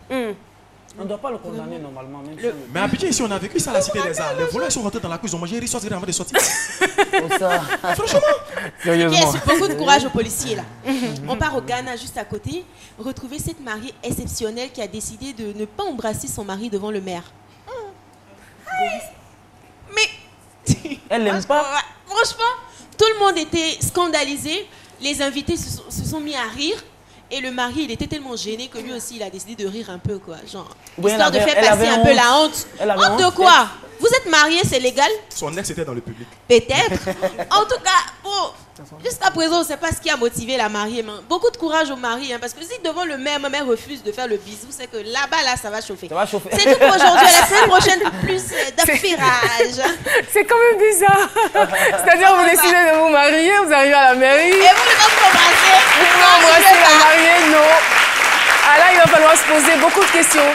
On ne doit pas le condamner normalement. Même mais à Abidjan, ici, on a vécu ça à la Cité des Arts. Les voleurs sont rentrés dans la cuisine, ils ont mangé, ils sortent avant de sortir. Franchement. Sérieusement. Beaucoup de courage aux policiers là. On part au Ghana, juste à côté, retrouver cette mariée exceptionnelle qui a décidé de ne pas embrasser son mari devant le maire. Mais elle n'aime pas. Franchement, tout le monde était scandalisé. Les invités se sont mis à rire. Et le mari, il était tellement gêné que lui aussi, il a décidé de rire un peu, quoi. Genre, histoire de faire passer un peu la honte. Honte de quoi? Vous êtes mariés, c'est légal? Son ex était dans le public. Peut-être. En tout cas, bon, jusqu'à présent, on ne sait pas ce qui a motivé la mariée. Mais beaucoup de courage aux mariés, hein, parce que si devant le maire, ma mère refuse de faire le bisou, c'est que là-bas, là, ça va chauffer. Ça va chauffer. C'est tout pour aujourd'hui. La semaine prochaine, plus d'affirage. C'est quand même bizarre. C'est-à-dire, vous décidez de vous marier, vous arrivez à la mairie. Et vous pouvez embrasser. Vous pouvez embrasser la mariée, non. Ah là, il va falloir se poser beaucoup de questions.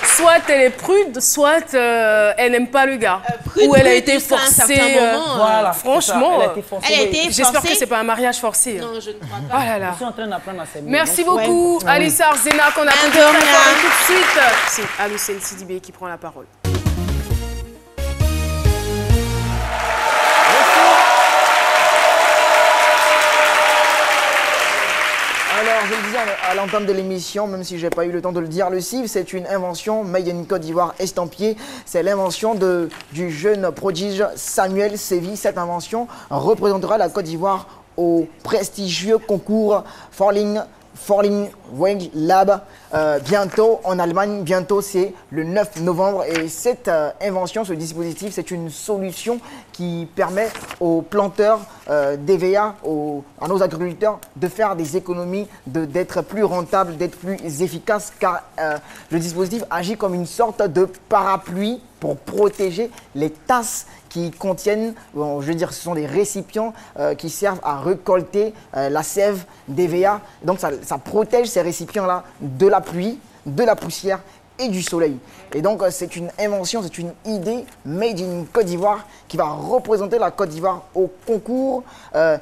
Soit elle est prude, soit elle n'aime pas le gars. Ou elle a été forcée. Voilà, franchement, elle a été forcée. j'espère que c'est pas un mariage forcé. Non, je ne crois pas. Oh là là. Ils sont en train d'apprendre à s'aimer. Merci beaucoup, Alissa Arzena, qu'on a tout de suite. C'est Alucène Sidibé qui prend la parole. Alors, je le disais à l'entame de l'émission, même si je n'ai pas eu le temps de le dire, le CIV, c'est une invention made in Côte d'Ivoire estampillée. C'est l'invention du jeune prodige Samuel Sévi. Cette invention représentera la Côte d'Ivoire au prestigieux concours Falling Wing Lab bientôt en Allemagne. Bientôt, c'est le 9 novembre. Et cette invention, ce dispositif, c'est une solution qui permet aux planteurs d'EVA, à nos agriculteurs, de faire des économies, d'être plus rentables, d'être plus efficaces, car le dispositif agit comme une sorte de parapluie pour protéger les tasses qui contiennent, bon, je veux dire, ce sont des récipients qui servent à récolter la sève d'EVA. Donc ça protège ces récipients-là de la pluie, de la poussière et du soleil. Et donc c'est une invention, c'est une idée made in Côte d'Ivoire qui va représenter la Côte d'Ivoire au concours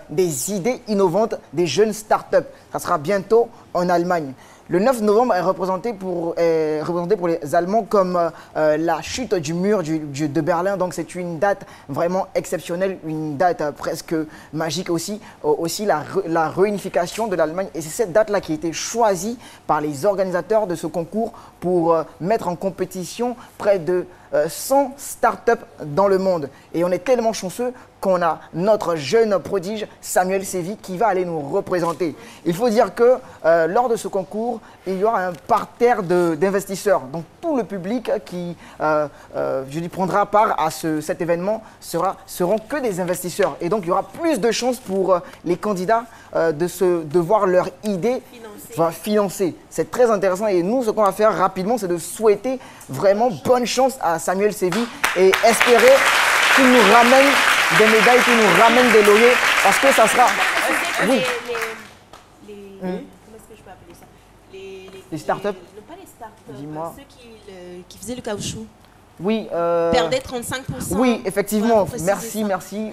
des idées innovantes des jeunes startups. Ça sera bientôt en Allemagne. Le 9 novembre est représenté pour les Allemands comme la chute du mur de Berlin. Donc c'est une date vraiment exceptionnelle, une date presque magique aussi. Aussi la réunification de l'Allemagne. Et c'est cette date-là qui a été choisie par les organisateurs de ce concours pour mettre en compétition près de 100 startups dans le monde. Et on est tellement chanceux qu'on a notre jeune prodige Samuel Sévi qui va aller nous représenter. Il faut dire que lors de ce concours, il y aura un parterre d'investisseurs. Donc tout le public qui prendra part à cet événement seront que des investisseurs. Et donc il y aura plus de chances pour les candidats de voir leur idée financer. C'est très intéressant et nous, ce qu'on va faire rapidement, c'est de souhaiter vraiment bonne chance à Samuel Sévi et espérer qu'il nous ramène des médailles, qu'il nous ramène des lauriers, parce que ça sera... Oui. Comment est-ce que je peux appeler ça? Les startups? Non, pas les startups. Dis-moi. Ceux qui faisaient le caoutchouc. Oui. Perdaient 35%. Oui, effectivement. Merci. Merci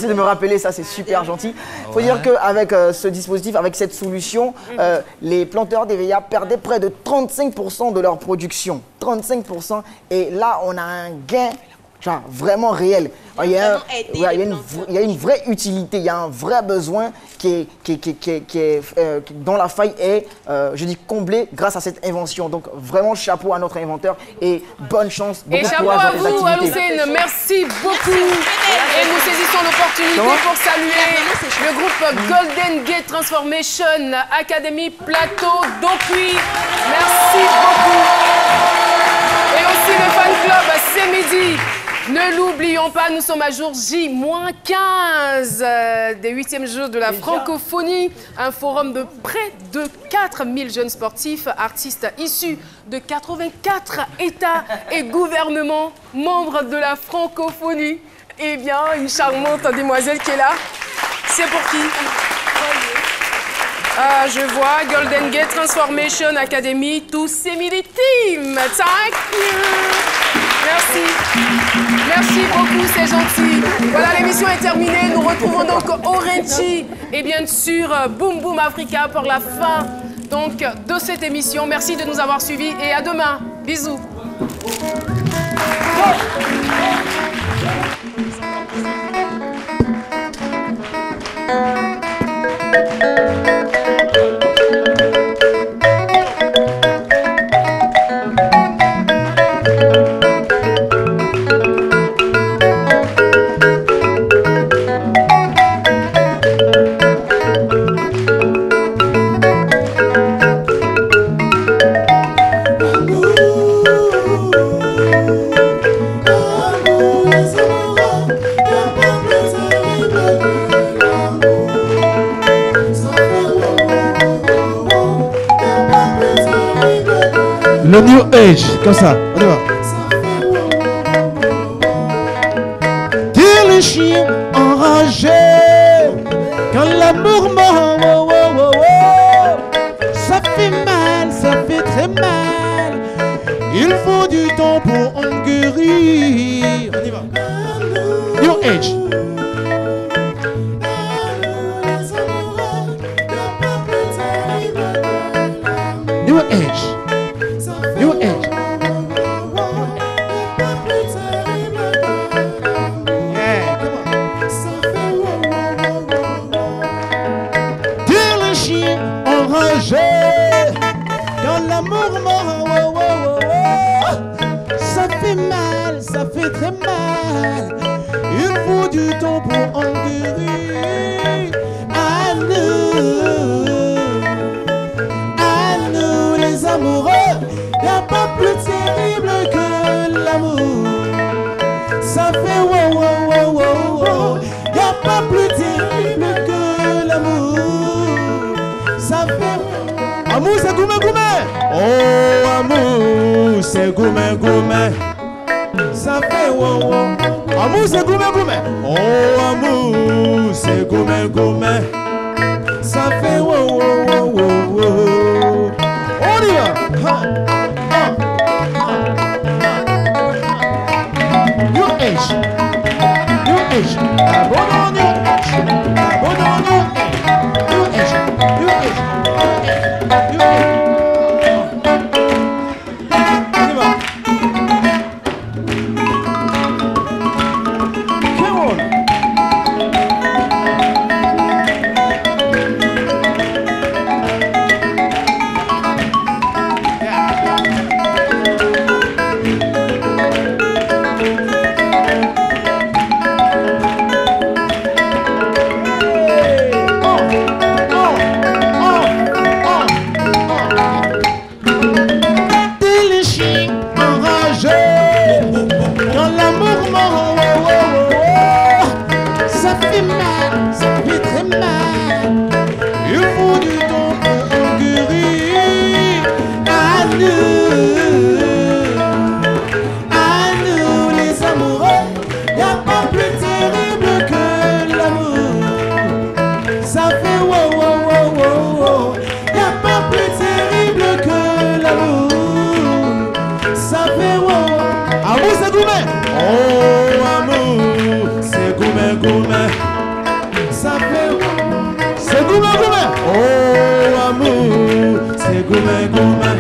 de me rappeler ça, c'est super gentil. Il faut dire qu'avec ce dispositif, avec cette solution, les planteurs d'EVA perdaient près de 35% de leur production. 35%. Et là, on a un gain vraiment réel. Il y a une vraie utilité, il y a un vrai besoin dont la faille est, comblée grâce à cette invention. Donc vraiment chapeau à notre inventeur et bonne chance, beaucoup de courage dans tes activités. Alucène, merci beaucoup. Et nous saisissons l'opportunité pour saluer le groupe Golden Gate Transformation Academy Plateau d'Opuy. Merci beaucoup. Et aussi le fan club C'est Midi. Ne l'oublions pas, nous sommes à jour J-15 des 8e jours de la francophonie. Un forum de près de 4000 jeunes sportifs, artistes issus de 84 États et gouvernements, membres de la francophonie. Eh bien, une charmante demoiselle qui est là. C'est pour qui? Ah, je vois Golden Gate Transformation Academy, tous ces Team. Thank you. Merci. Merci beaucoup, c'est gentil. Voilà, l'émission est terminée. Nous retrouvons donc Orenchi et bien sûr Boom Boom Africa pour la fin donc, de cette émission. Merci de nous avoir suivis et à demain. Bisous. Le New Age, comme ça, on y va. T'es le chien enragé quand l'amour mord, oh, oh, oh, oh. Ça fait mal, ça fait très mal. Il faut du temps pour en guérir. On y va. New Age. New Age. New Age. Yeah, come on. T'es le chien enragé quand l'amour mord, oh, oh, oh, oh. Ça fait mal, ça fait très mal. Il faut du temps pour en guérir. À nous les amoureux, y'a pas plus terrible que l'amour. Ça fait wow, wow, wow, wow, wow. Y'a pas plus terrible que l'amour. Ça fait amour, c'est goumé, goumé. Oh, amour, c'est goumé, goumé. Ça fait wow, wow. Amour, c'est goumé, goumé. Oh, amour, c'est goumé, goumé. Ça fait wow, wow, wow, wow, wow. On y va. New Age. New Age. Abandon New Age. Abandon New Age. New Age. New Age. New Age. On y va. Come on. C'est goumé, goumé. Oh, amour, c'est goumé, goumé.